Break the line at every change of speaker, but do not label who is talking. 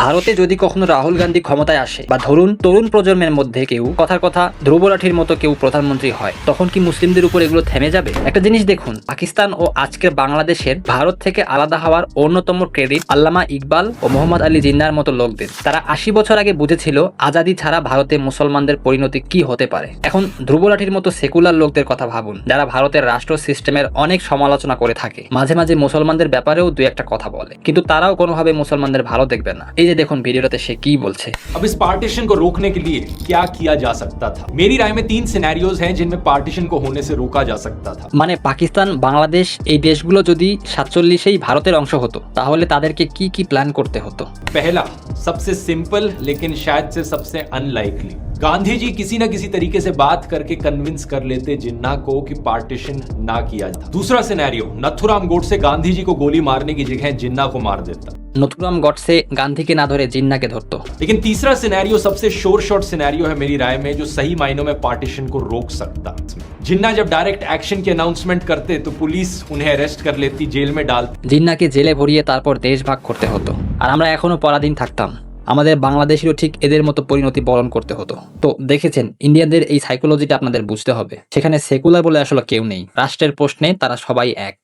ভারতে যদি কখনো রাহুল গান্ধী ক্ষমতায় আসে বা ধরুন তরুণ প্রজন্মের মধ্যে কেউ কথার কথা ধ্রুব রাঠির মতো কেউ প্রধানমন্ত্রী হয়, তখন কি মুসলিমদের উপর এগুলো থেমে যাবে? একটা জিনিস দেখুন, পাকিস্তান ও আজকের বাংলাদেশের ভারত থেকে আলাদা হওয়ার অন্যতম ক্রেডিট আল্লামা ইকবাল ও মোহাম্মদ আলী জিন্নাহর মতো লোকদের। তারা ৮০ বছর আগে বুঝেছিল আজাদি ছাড়া ভারতে মুসলমানদের পরিণতি কি হতে পারে। এখন ধ্রুব রাঠির মতো সেকুলার লোকদের কথা ভাবুন, যারা ভারতের রাষ্ট্র সিস্টেমের অনেক সমালোচনা করে থাকে, মাঝে মাঝে মুসলমানদের ব্যাপারেও দুই একটা কথা বলে, কিন্তু তারাও কোনোভাবে মুসলমানদের ভালো দেখবে না। এই যে দেখুন ভিডিওটাতে সে কি বলছে।
अब इस पार्टीशन को रोकने के लिए क्या किया जा सकता था? मेरी राय में 3 सिनेरियोज हैं जिनमें पार्टीशन को होने से रोका जा सकता था।
মানে পাকিস্তান, বাংলাদেশ এই দেশগুলো যদি 47এই ভারতের অংশ হতো, তাহলে তাদেরকে কি কি প্ল্যান করতে হতো?
पहला, सबसे सिंपल लेकिन शायद से सबसे अनलाइकली, गांधी जी किसी न किसी तरीके से बात करके कन्विंस कर लेते जिन्ना को कि पार्टीशन ना किया था। दूसरा सिनेरियो, नथुराम गोडसे गांधी जी को गोली मारने की जगह जिन्ना को मार देता।
নথুরাম গডসে গান্ধীকে না ধরে জিন্নাকে ধরতো।
लेकिन तीसरा सिनेरियो सबसे शोर शॉट सिनेरियो है मेरी राय में, जो सही मायनों में पार्टीशन को रोक सकता। जिन्ना जब डायरेक्ट एक्शन की अनाउंसमेंट करते तो पुलिस उन्हें अरेस्ट कर लेती, जेल में डाल।
জিন্নাকে জেলে ভরিয়ে তারপর দেশ ভাগ করতে হতো, আর আমরা এখনো পরাধীন থাকতাম। আমাদের বাংলাদেশেরও ঠিক এদের মতো পরিণতি বরণ করতে হতো। তো দেখেছেন, ইন্ডিয়ানদের এই সাইকোলজিটা আপনাদের বুঝতে হবে। সেখানে সেকুলার বলে আসলে কেউ নেই, রাষ্ট্রের প্রশ্নে তারা সবাই এক।